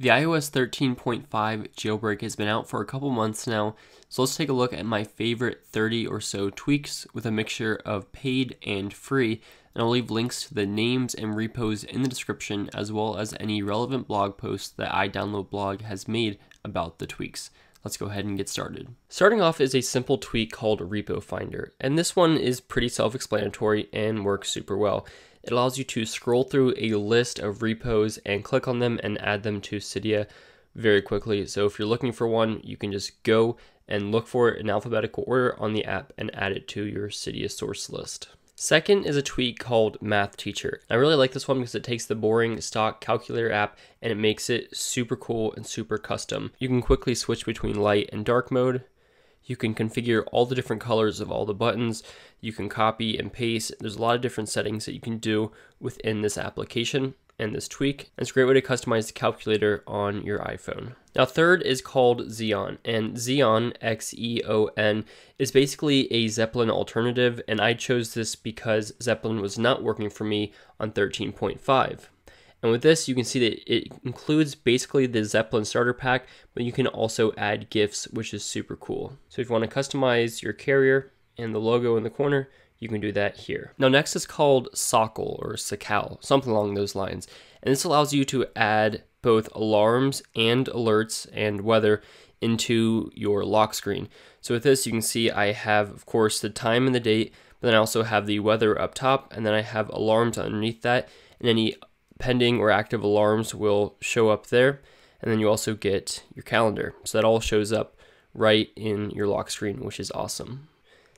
The iOS 13.5 jailbreak has been out for a couple months now, so let's take a look at my favorite 30 or so tweaks with a mixture of paid and free, and I'll leave links to the names and repos in the description as well as any relevant blog posts that iDownloadBlog has made about the tweaks. Let's go ahead and get started. Starting off is a simple tweak called Repofinder, and this one is pretty self-explanatory and works super well. It allows you to scroll through a list of repos and click on them and add them to Cydia very quickly. So if you're looking for one, you can just go and look for it in alphabetical order on the app and add it to your Cydia source list. Second is a tweak called Math Teacher. I really like this one because it takes the boring stock calculator app and it makes it super cool and super custom. You can quickly switch between light and dark mode. You can configure all the different colors of all the buttons. You can copy and paste. There's a lot of different settings that you can do within this application and this tweak. And it's a great way to customize the calculator on your iPhone. Now, third is called Xeon, and Xeon, X-E-O-N, is basically a Zeppelin alternative, and I chose this because Zeppelin was not working for me on 13.5. And with this, you can see that it includes basically the Zeppelin starter pack, but you can also add GIFs, which is super cool. So if you want to customize your carrier and the logo in the corner, you can do that here. Now next is called Sockle or Sacal, something along those lines. And this allows you to add both alarms and alerts and weather into your lock screen. So with this, you can see I have, of course, the time and the date, but then I also have the weather up top, and then I have alarms underneath that, and any pending or active alarms will show up there, and then you also get your calendar. So that all shows up right in your lock screen, which is awesome.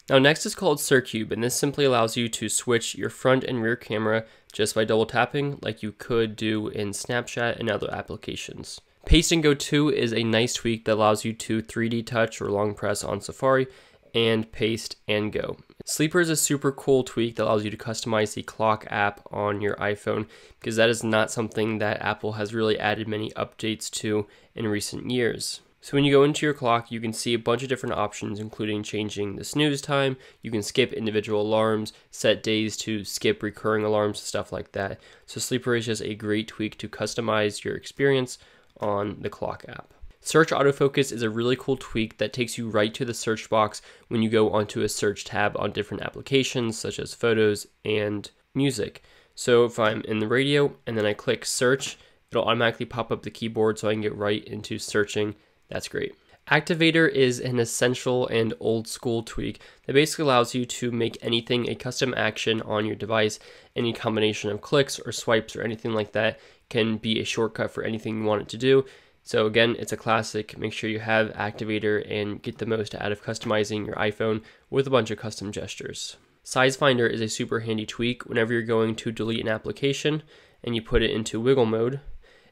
Now next is called Cercube, and this simply allows you to switch your front and rear camera just by double tapping like you could do in Snapchat and other applications. Pasteandgo 2 is a nice tweak that allows you to 3D touch or long press on Safari and paste and go. Sleeper is a super cool tweak that allows you to customize the clock app on your iPhone, because that is not something that Apple has really added many updates to in recent years. So when you go into your clock, you can see a bunch of different options, including changing the snooze time. You can skip individual alarms, set days to skip recurring alarms, stuff like that. So Sleeper is just a great tweak to customize your experience on the clock app. SearchAutoFocus is a really cool tweak that takes you right to the search box when you go onto a search tab on different applications such as photos and music. So if I'm in the radio and then I click search, it'll automatically pop up the keyboard so I can get right into searching. That's great. Activator is an essential and old school tweak that basically allows you to make anything a custom action on your device. Any combination of clicks or swipes or anything like that can be a shortcut for anything you want it to do. So again, it's a classic. Make sure you have Activator and get the most out of customizing your iPhone with a bunch of custom gestures. Sizefinder is a super handy tweak whenever you're going to delete an application and you put it into wiggle mode.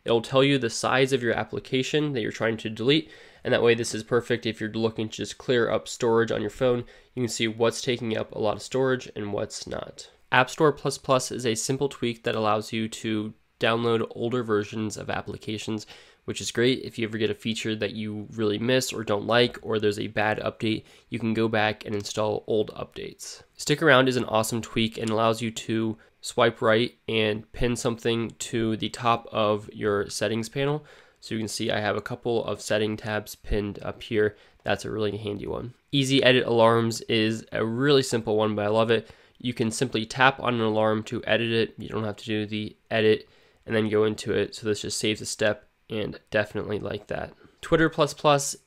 It'll tell you the size of your application that you're trying to delete, and that way this is perfect if you're looking to just clear up storage on your phone. You can see what's taking up a lot of storage and what's not. Appstore++ is a simple tweak that allows you to download older versions of applications, which is great. If you ever get a feature that you really miss or don't like, or there's a bad update, you can go back and install old updates. Stickaround is an awesome tweak and allows you to swipe right and pin something to the top of your settings panel. So you can see I have a couple of setting tabs pinned up here. That's a really handy one. Easyeditalarms is a really simple one, but I love it. You can simply tap on an alarm to edit it. You don't have to do the edit and then go into it. So this just saves a step, and definitely like that. Twitter++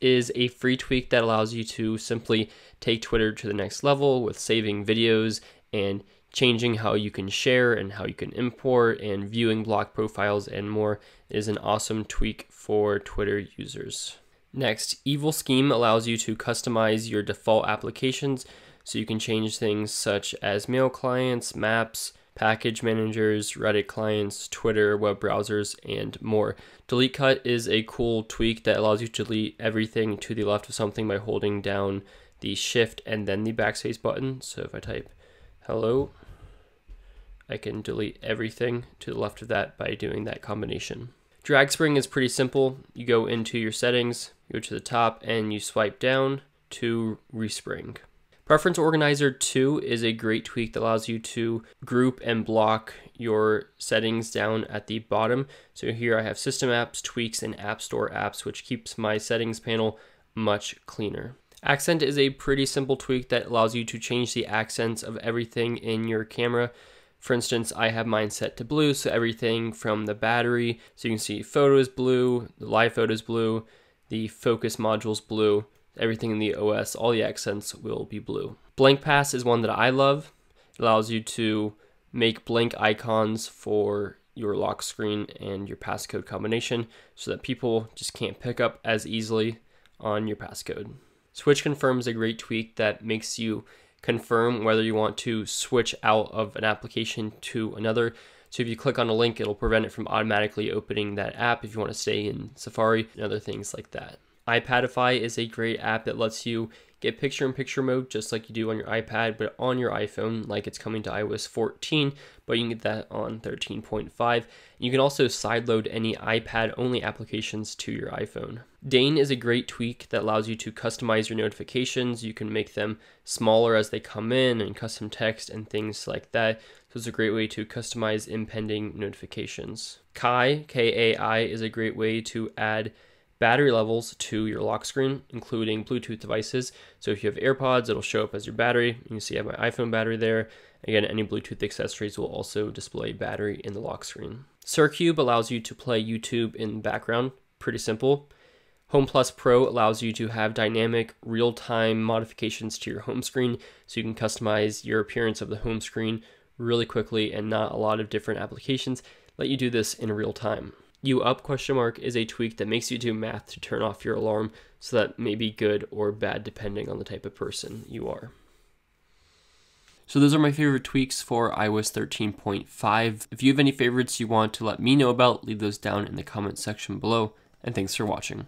is a free tweak that allows you to simply take Twitter to the next level with saving videos and changing how you can share and how you can import and viewing block profiles and more. It is an awesome tweak for Twitter users. Next, Evil Scheme allows you to customize your default applications, so you can change things such as mail clients, maps, package managers, Reddit clients, Twitter, web browsers, and more. Deletecut is a cool tweak that allows you to delete everything to the left of something by holding down the shift and then the backspace button. So if I type hello, I can delete everything to the left of that by doing that combination. Dragspring is pretty simple. You go into your settings, you go to the top, and you swipe down to respring. Preference Organizer 2 is a great tweak that allows you to group and block your settings down at the bottom. So here I have System Apps, Tweaks, and Appstore apps, which keeps my settings panel much cleaner. Accent is a pretty simple tweak that allows you to change the accents of everything in your camera. For instance, I have mine set to blue, so everything from the battery, so you can see photo is blue, the live photo is blue, the focus module is blue, everything in the OS, all the accents will be blue. Blankpass is one that I love. It allows you to make blank icons for your lock screen and your passcode combination so that people just can't pick up as easily on your passcode. Switch Confirm is a great tweak that makes you confirm whether you want to switch out of an application to another. So if you click on a link, it'll prevent it from automatically opening that app if you want to stay in Safari and other things like that. iPadify is a great app that lets you get picture-in-picture mode just like you do on your iPad, but on your iPhone, like it's coming to iOS 14, but you can get that on 13.5. You can also sideload any iPad-only applications to your iPhone. Dane is a great tweak that allows you to customize your notifications. You can make them smaller as they come in and custom text and things like that. So it's a great way to customize impending notifications. Kai, K-A-I, is a great way to add battery levels to your lock screen, including Bluetooth devices. So if you have AirPods, it'll show up as your battery. You can see I have my iPhone battery there. Again, any Bluetooth accessories will also display battery in the lock screen. Cercube allows you to play YouTube in the background. Pretty simple. Home Plus Pro allows you to have dynamic real-time modifications to your home screen, so you can customize your appearance of the home screen really quickly, and not a lot of different applications let you do this in real time. UP ? Is a tweak that makes you do math to turn off your alarm, so that may be good or bad depending on the type of person you are. So those are my favorite tweaks for iOS 13.5. If you have any favorites you want to let me know about, leave those down in the comment section below, and thanks for watching.